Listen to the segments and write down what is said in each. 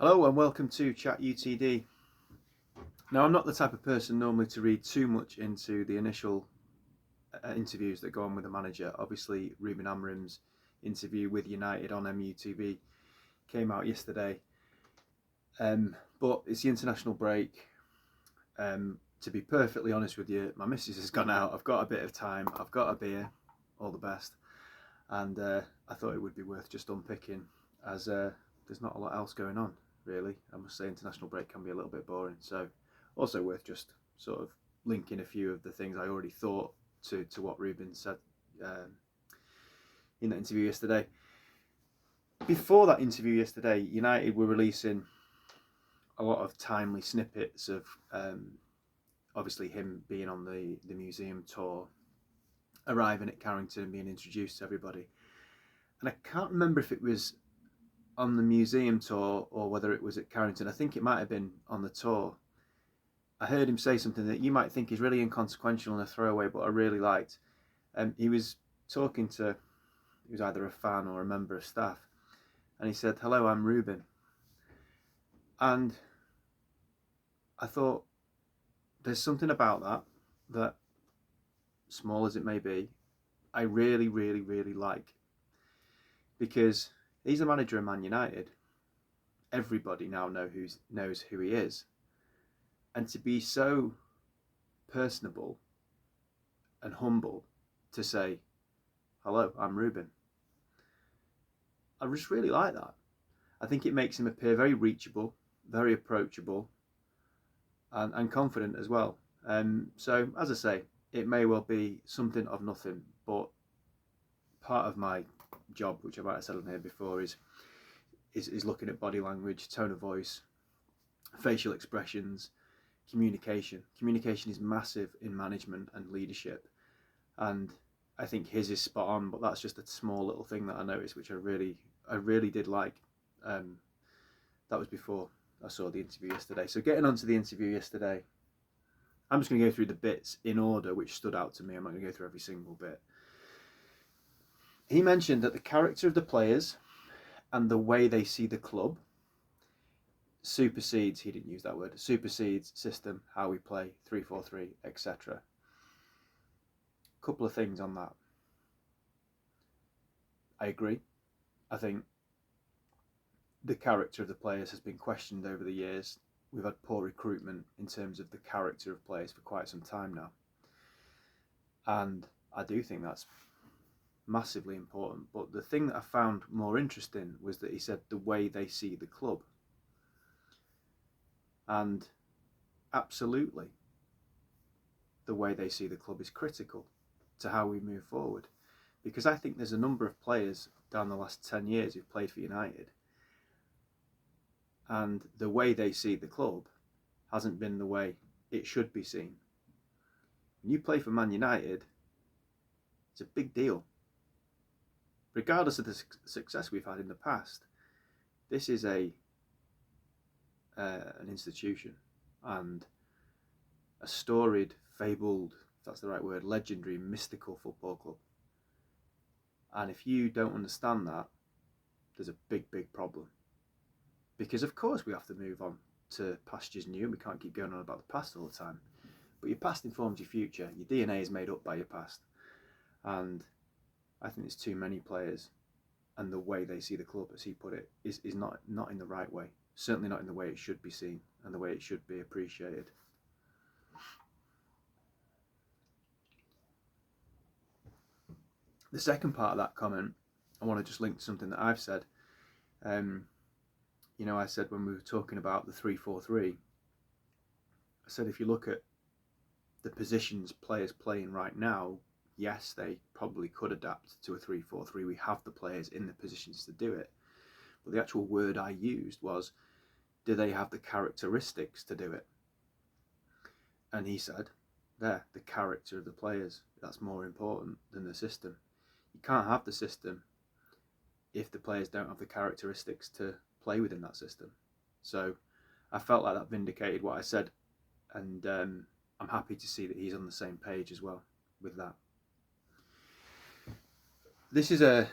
Hello and welcome to Chat UTD. Now, I'm not the type of person normally to read too much into the initial interviews that go on with the manager. Obviously, Ruben Amorim's interview with United on MUTV came out yesterday. But it's the international break. To be perfectly honest with you, my missus has gone out. I've got a bit of time. I've got a beer. All the best. And I thought it would be worth just unpicking as there's not a lot else going on, really. I must say international break can be a little bit boring. So also worth just sort of linking a few of the things I already thought to what Ruben said in that interview yesterday. Before that interview yesterday, United were releasing a lot of timely snippets of obviously him being on the museum tour, arriving at Carrington, being introduced to everybody. And I can't remember if it was on the museum tour or whether it was at Carrington. I think it might have been on the tour. I heard him say something that you might think is really inconsequential and a throwaway, but I really liked. He was talking to, he was either a fan or a member of staff, and he said, "Hello, I'm Ruben." And I thought, there's something about that, small as it may be, I really, really, really like. Because he's the manager of Man United. Everybody now knows who he is. And to be so personable and humble to say, "Hello, I'm Ruben," I just really like that. I think it makes him appear very reachable, very approachable, and confident as well. So, as I say, it may well be something of nothing, but part of my job, which I might have said on here before, is looking at body language, tone of voice, facial expressions, communication. Communication is massive in management and leadership, and I think his is spot on. But that's just a small little thing that I noticed, which I really did like. That was before I saw the interview yesterday. So getting onto the interview yesterday, I'm just going to go through the bits in order which stood out to me. I'm not going to go through every single bit. He mentioned that the character of the players and the way they see the club supersedes, he didn't use that word, supersedes system, how we play, 3-4-3, etc. Couple of things on that. I agree. I think the character of the players has been questioned over the years. We've had poor recruitment in terms of the character of players for quite some time now. And I do think that's massively important. But the thing that I found more interesting was that he said the way they see the club. And absolutely, the way they see the club is critical to how we move forward. Because I think there's a number of players down the last 10 years who've played for United, and the way they see the club hasn't been the way it should be seen. When you play for Man United, it's a big deal. Regardless of the success we've had in the past, this is an institution and a storied, fabled, if that's the right word, legendary, mystical football club. And if you don't understand that, there's a big, big problem. Because of course we have to move on to pastures new, and we can't keep going on about the past all the time. But your past informs your future. Your DNA is made up by your past. And I think there's too many players, and the way they see the club, as he put it, is not in the right way. Certainly not in the way it should be seen and the way it should be appreciated. The second part of that comment, I want to just link to something that I've said. I said when we were talking about the 3-4-3, I said if you look at the positions players playing right now, yes, they probably could adapt to a 3-4-3. We have the players in the positions to do it. But the actual word I used was, do they have the characteristics to do it? And he said, the character of the players, that's more important than the system. You can't have the system if the players don't have the characteristics to play within that system. So I felt like that vindicated what I said, and I'm happy to see that he's on the same page as well with that. This is a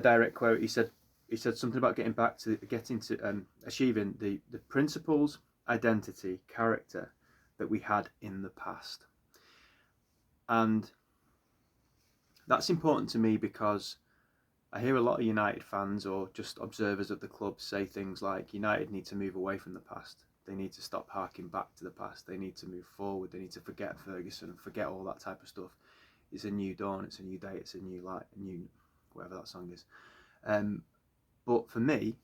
direct quote. He said, he said something about getting to achieving the principles, identity, character that we had in the past. And that's important to me because I hear a lot of United fans or just observers of the club say things like United need to move away from the past. They need to stop harking back to the past. They need to move forward. They need to forget Ferguson, forget all that type of stuff. It's a new dawn. It's a new day. It's a new light. A new, whatever that song is. But for me,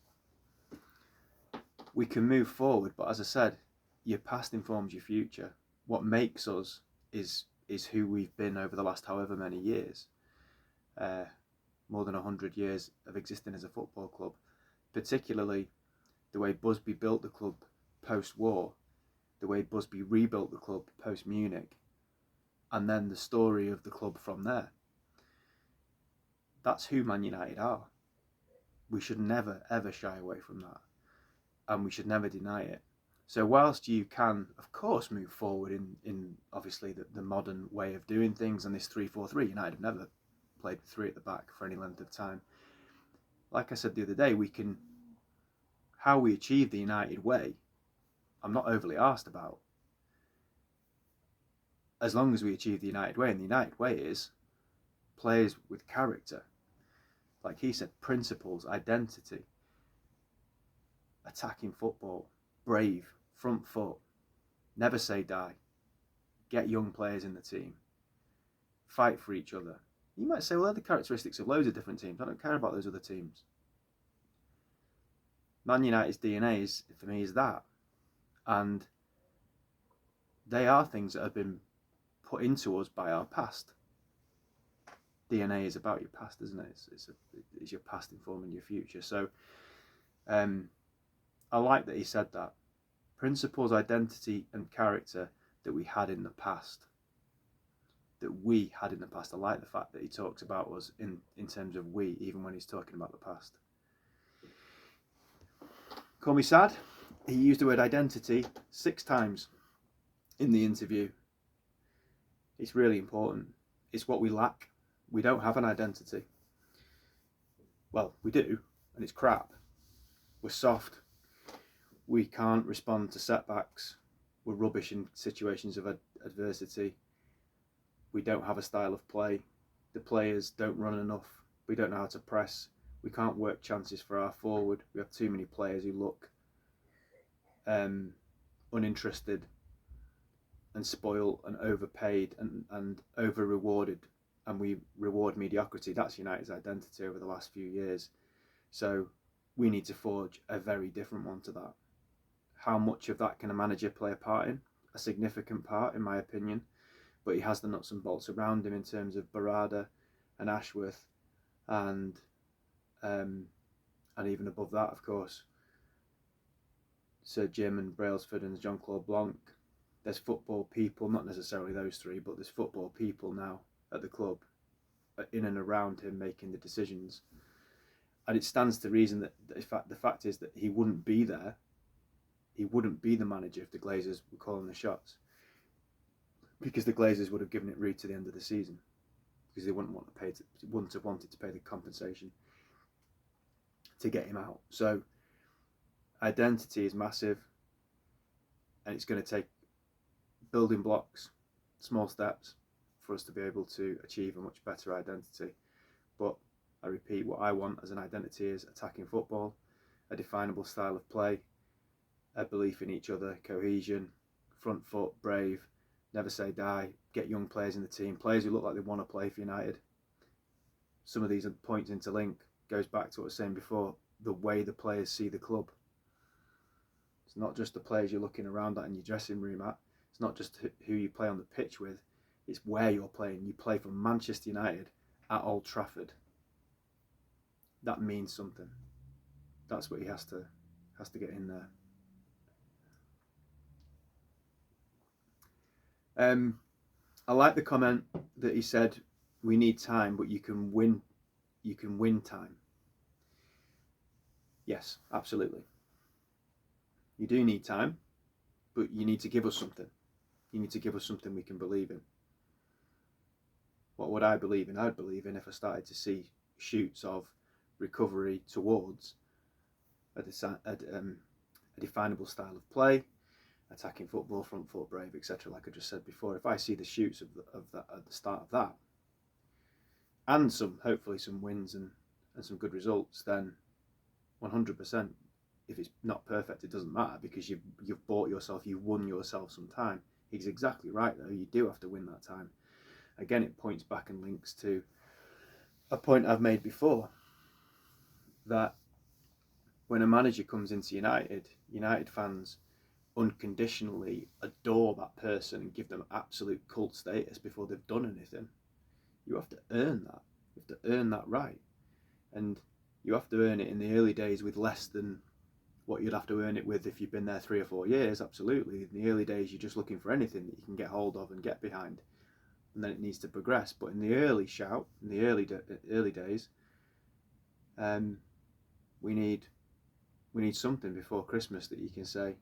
we can move forward. But as I said, your past informs your future. What makes us is who we've been over the last however many years. More than 100 years of existing as a football club. Particularly the way Busby built the club post-war, the way Busby rebuilt the club post-Munich, and then the story of the club from there. That's who Man United are. We should never, ever shy away from that. And we should never deny it. So whilst you can, of course, move forward in obviously the modern way of doing things, and this 3-4-3, United have never played 3 at the back for any length of time. Like I said the other day, how we achieve the United way, I'm not overly arsed about. As long as we achieve the United way, and the United way is players with character. Like he said, principles, identity, attacking football, brave, front foot, never say die, get young players in the team, fight for each other. You might say, well, they're the characteristics of loads of different teams. I don't care about those other teams. Man United's DNA for me, is that. And they are things that have been put into us by our past. DNA is about your past, isn't it? It's your past informing your future. So I like that he said that. Principles, identity and character that we had in the past. That we had in the past. I like the fact that he talks about us in terms of we, even when he's talking about the past. Call me sad. He used the word identity 6 times in the interview. It's really important. It's what we lack. We don't have an identity. Well, we do, and it's crap. We're soft. We can't respond to setbacks. We're rubbish in situations of adversity. We don't have a style of play. The players don't run enough. We don't know how to press. We can't work chances for our forward. We have too many players who look uninterested and spoiled and overpaid and over-rewarded, and we reward mediocrity. That's United's identity over the last few years. So we need to forge a very different one to that. How much of that can a manager play a part in? A significant part, in my opinion. But he has the nuts and bolts around him in terms of Barada and Ashworth and even above that, of course, Sir Jim and Brailsford and Jean-Claude Blanc. There's football people, not necessarily those 3, but there's football people now at the club in and around him making the decisions. And it stands to reason that the fact is that he wouldn't be there. He wouldn't be the manager if the Glazers were calling the shots. Because the Glazers would have given it Reed to the end of the season. Because they wouldn't have wanted to pay the compensation to get him out. So identity is massive, and it's going to take building blocks, small steps, for us to be able to achieve a much better identity. But I repeat, what I want as an identity is attacking football, a definable style of play, a belief in each other, cohesion, front foot, brave, never say die, get young players in the team, players who look like they want to play for United. Some of these points interlink, goes back to what I was saying before, the way the players see the club. It's not just the players you're looking around at in your dressing room at. It's not just who you play on the pitch with. It's where you're playing. You play for Manchester United at Old Trafford. That means something. That's what he has to get in there. I like the comment that he said, we need time, but you can win time. Yes, absolutely. You do need time, but you need to give us something. You need to give us something we can believe in. What would I believe in? I'd believe in if I started to see shoots of recovery towards a definable style of play, attacking football, front foot, brave, etc. Like I just said before, if I see the shoots of that at the start of that, and hopefully some wins and some good results, then 100%. If it's not perfect, it doesn't matter, because you've bought yourself, you've won yourself some time. He's exactly right though. You do have to win that time. Again, it points back and links to a point I've made before, that when a manager comes into United fans unconditionally adore that person and give them absolute cult status before they've done anything. You have to earn that. You have to earn that right. And you have to earn it in the early days with less than what you'd have to earn it with if you've been there 3 or 4 years, absolutely. In the early days, you're just looking for anything that you can get hold of and get behind. And then it needs to progress. But in the early days, we need something before Christmas that you can say,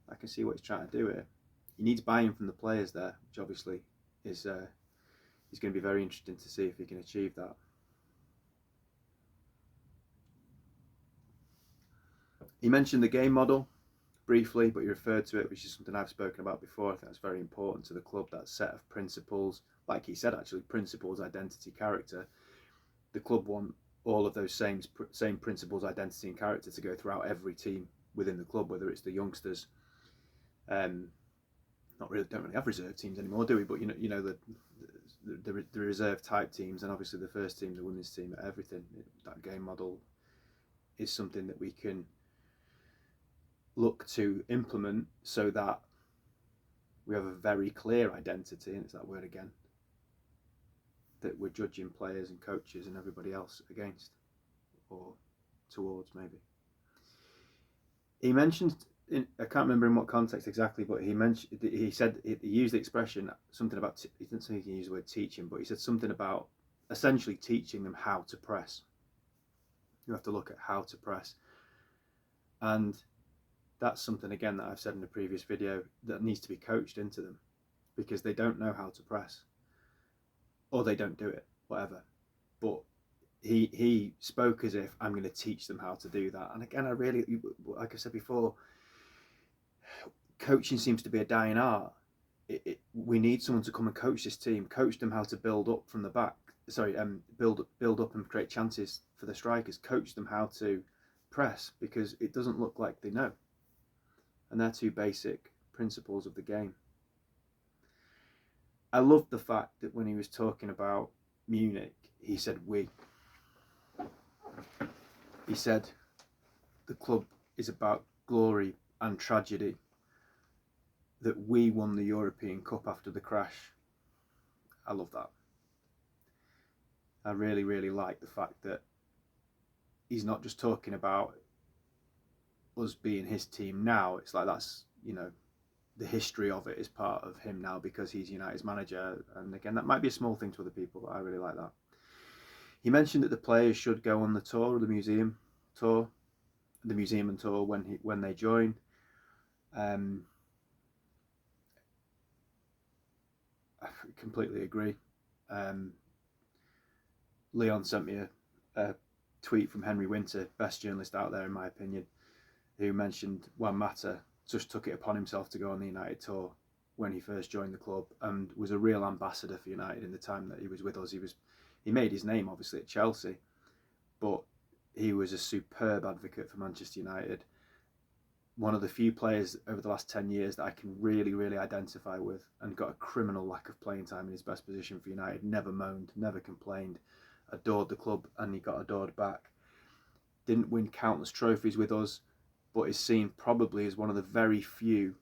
I can see what he's trying to do here. He needs buy-in from the players there, which obviously is going to be very interesting to see if he can achieve that. He mentioned the game model briefly, but he referred to it, which is something I've spoken about before. I think that's very important to the club, that set of principles. Like he said, actually, principles, identity, character. The club want all of those same principles, identity and character to go throughout every team within the club, whether it's the youngsters. Don't really have reserve teams anymore, do we? But the reserve type teams, and obviously the first team, the women's team, everything. That game model is something that we can look to implement so that we have a very clear identity, and it's that word again, that we're judging players and coaches and everybody else against or towards, maybe. He mentioned, I can't remember in what context exactly, but he said, he used the expression, something about, he didn't say he can use the word teaching, but he said something about essentially teaching them how to press. You have to look at how to press. And that's something, again, that I've said in a previous video, that needs to be coached into them, because they don't know how to press, or they don't do it, whatever. But he spoke as if I'm going to teach them how to do that. And again, I really, like I said before, coaching seems to be a dying art. We need someone to come and coach this team, coach them how to build up from the back. Build up and create chances for the strikers. Coach them how to press, because it doesn't look like they know. And they're two basic principles of the game. I loved the fact that when he was talking about Munich, he said we. He said the club is about glory and tragedy, that we won the European Cup after the crash. I love that. I really, really like the fact that he's not just talking about us being his team now. It's like that's, the history of it is part of him now, because he's United's manager. And again, that might be a small thing to other people, but I really like that. He mentioned that the players should go on the tour, the museum and tour when they join. I completely agree. Leon sent me a tweet from Henry Winter, best journalist out there in my opinion, who mentioned Juan Mata just took it upon himself to go on the United tour when he first joined the club, and was a real ambassador for United in the time that he was with us. He made his name obviously at Chelsea, but he was a superb advocate for Manchester United. One of the few players over the last 10 years that I can really, really identify with, and got a criminal lack of playing time in his best position for United. Never moaned, never complained, adored the club, and he got adored back. Didn't win countless trophies with us, but is seen probably as one of the very few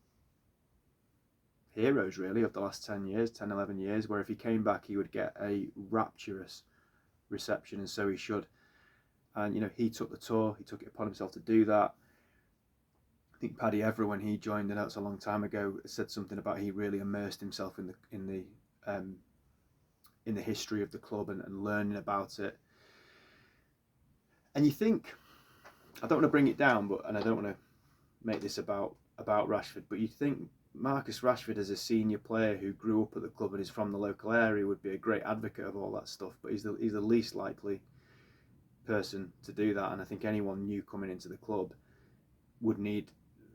heroes really of the last 10 years, 10, 11 years, where if he came back he would get a rapturous reception, and so he should. And he took the tour, he took it upon himself to do that. I think Paddy Evra, when he joined, and that's a long time ago, said something about he really immersed himself in the history of the club and learning about it. And you think, I don't want to bring it down, and I don't want to make this about Rashford, but you'd think Marcus Rashford, as a senior player who grew up at the club and is from the local area, would be a great advocate of all that stuff. But he's the least likely person to do that, and I think anyone new coming into the club would need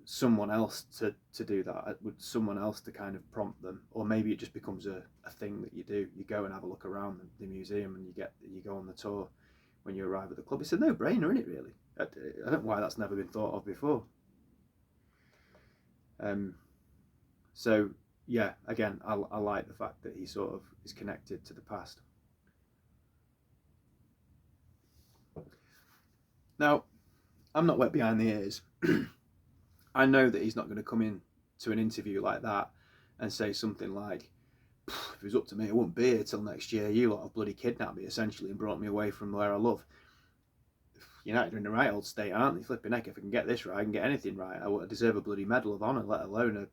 someone else to do that, with someone else to kind of prompt them, or maybe it just becomes a thing that you do. You go and have a look around the museum, and you go on the tour when you arrive at the club. It's a no-brainer, isn't it, really? I don't know why that's never been thought of before. So yeah, again, I like the fact that he sort of is connected to the past. Now, I'm not wet behind the ears. I know that he's not going to come in to an interview like that and say something like, if it was up to me, I wouldn't be here till next year. You lot have bloody kidnapped me, essentially, and brought me away from where I love. United are in the right old state, aren't they? Flipping heck, if I can get this right, I can get anything right. I deserve a bloody Medal of Honour, let alone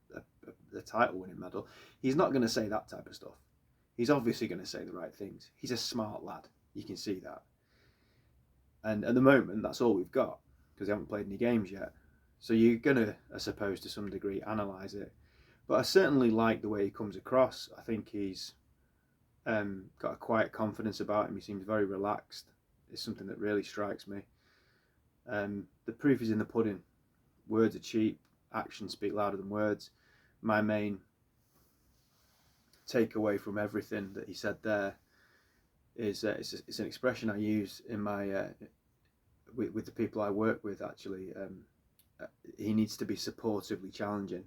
a title-winning medal. He's not going to say that type of stuff. He's obviously going to say the right things. He's a smart lad. You can see that. And at the moment, that's all we've got, because he haven't played any games yet. So you're going to, I suppose, to some degree, analyse it. But I certainly like the way he comes across. I think he's got a quiet confidence about him. He seems very relaxed. It's something that really strikes me. The proof is in the pudding. Words are cheap. Actions speak louder than words. My main takeaway from everything that he said there is it's an expression I use in my with the people I work with. Actually, he needs to be supportively challenging,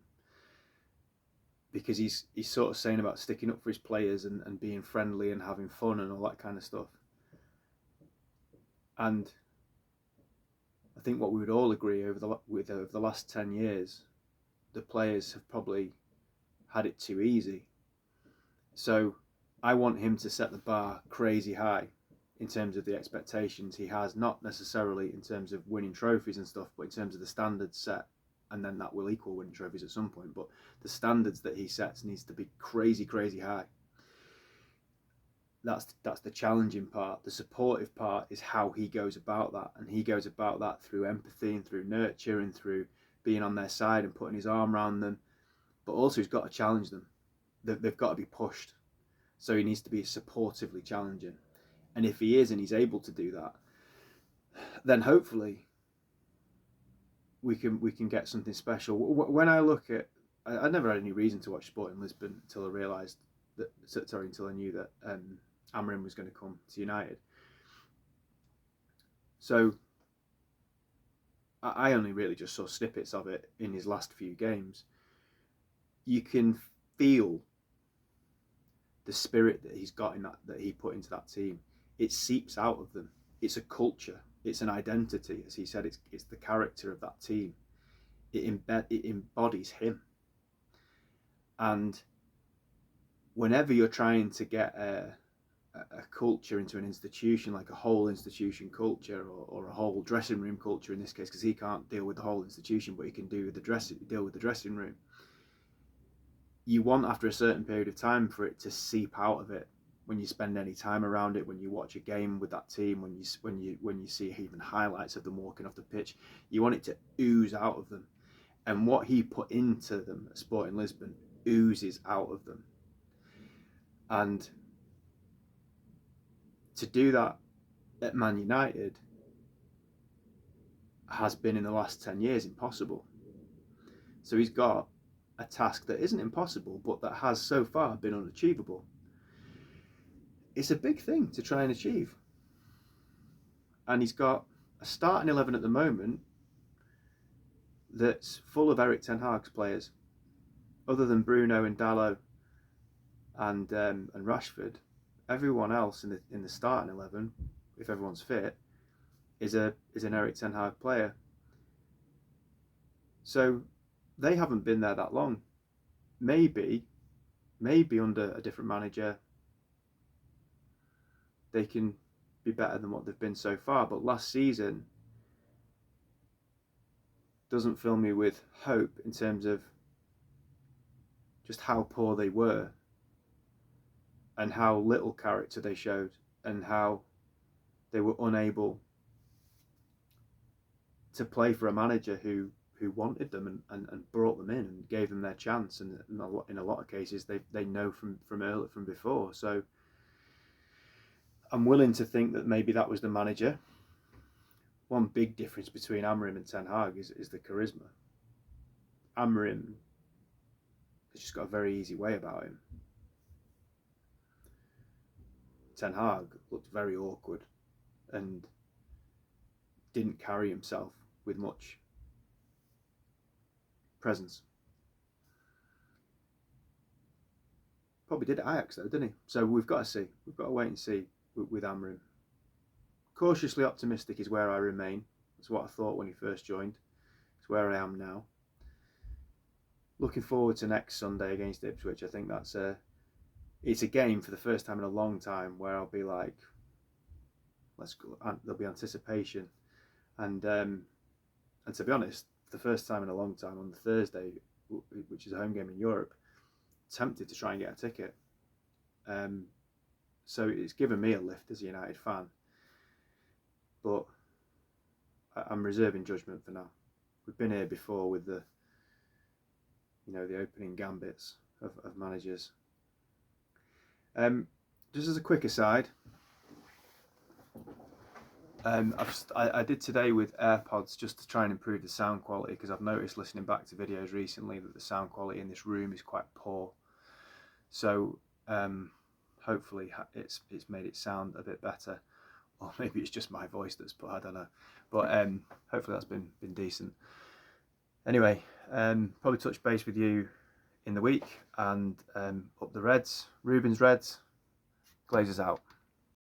because he's sort of saying about sticking up for his players and being friendly and having fun and all that kind of stuff. And I think what we would all agree over the last 10 years, the players have probably had it too easy. So I want him to set the bar crazy high in terms of the expectations he has, not necessarily in terms of winning trophies and stuff, but in terms of the standards set, and then that will equal winning trophies at some point. But the standards that he sets needs to be crazy, crazy high. That's the challenging part. The supportive part is how he goes about that, and he goes about that through empathy and through nurture and through being on their side and putting his arm around them. But also he's got to challenge them. They've got to be pushed. So he needs to be supportively challenging. And if he is, and he's able to do that, then hopefully we can get something special. When I look at, I never had any reason to watch Sporting Lisbon until I realised that, until I knew that Amorim was going to come to United. So I only really just saw snippets of it in his last few games. You can feel the spirit that he's got in that he put into that team. It seeps out of them. It's a culture. It's an identity, as he said. It's the character of that team. It embodies him. And whenever you're trying to get a culture into an institution, like a whole institution culture, or a whole dressing room culture in this case, because he can't deal with the whole institution, but he can deal with the dressing room. You want, after a certain period of time, for it to seep out of it. When you spend any time around it, when you watch a game with that team, when you see even highlights of them walking off the pitch, you want it to ooze out of them. And what he put into them at Sporting Lisbon oozes out of them. And to do that at Man United has been, in the last 10 years, impossible. So he's got a task that isn't impossible, but that has so far been unachievable. It's a big thing to try and achieve. And he's got a starting 11 at the moment that's full of Erik ten Hag's players. Other than Bruno and Dalot and Rashford, everyone else in the starting 11, if everyone's fit, is an Erik ten Hag player. So they haven't been there that long. Maybe under a different manager, they can be better than what they've been so far. But last season doesn't fill me with hope in terms of just how poor they were, and how little character they showed, and how they were unable to play for a manager who wanted them and brought them in and gave them their chance. And in a lot of cases, they know from before. So I'm willing to think that maybe that was the manager one big difference between Amorim and Ten Hag is the charisma. Amorim has just got a very easy way about him. Ten Hag looked very awkward and didn't carry himself with much presence. Probably did at Ajax though, didn't he? So we've got to see. We've got to wait and see with Amorim. Cautiously optimistic is where I remain. That's what I thought when he first joined. It's where I am now. Looking forward to next Sunday against Ipswich. I think it's a game for the first time in a long time where I'll be like, let's go. There'll be anticipation, and to be honest, for the first time in a long time on the Thursday, which is a home game in Europe, tempted to try and get a ticket. So it's given me a lift as a United fan, but I'm reserving judgment for now. We've been here before with the opening gambits of managers. Just as a quick aside, I did today with AirPods just to try and improve the sound quality, because I've noticed listening back to videos recently that the sound quality in this room is quite poor. So hopefully it's made it sound a bit better, or maybe it's just my voice that's put, I don't know. But hopefully that's been decent. Anyway, probably touch base with you in the week, and up the Reds. Ruben's Reds. Glazers out.